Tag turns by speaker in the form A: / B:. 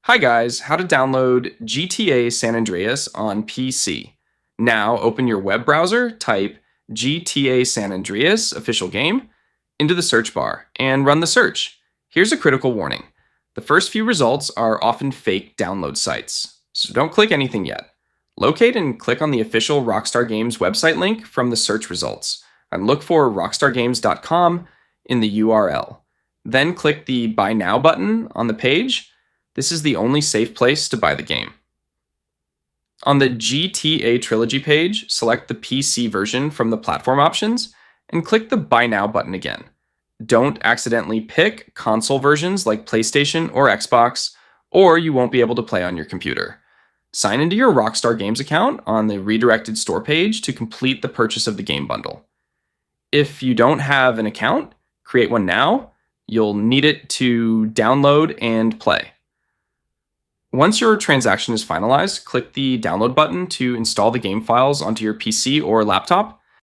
A: Hi guys, how to download GTA San Andreas on PC. Now open your web browser, type GTA San Andreas official game into the search bar and run the search. Here's a critical warning. The first few results are often fake download sites, so don't click anything yet. Locate and click on the official Rockstar Games website link from the search results and look for rockstargames.com in the URL. Then click the Buy Now button on the page. This is the only safe place to buy the game. On the GTA Trilogy page, select the PC version from the platform options and click the Buy Now button again. Don't accidentally pick console versions like PlayStation or Xbox, or you won't be able to play on your computer. Sign into your Rockstar Games account on the redirected store page to complete the purchase of the game bundle. If you don't have an account, create one now. You'll need it to download and play. Once your transaction is finalized, click the download button to install the game files onto your PC or laptop.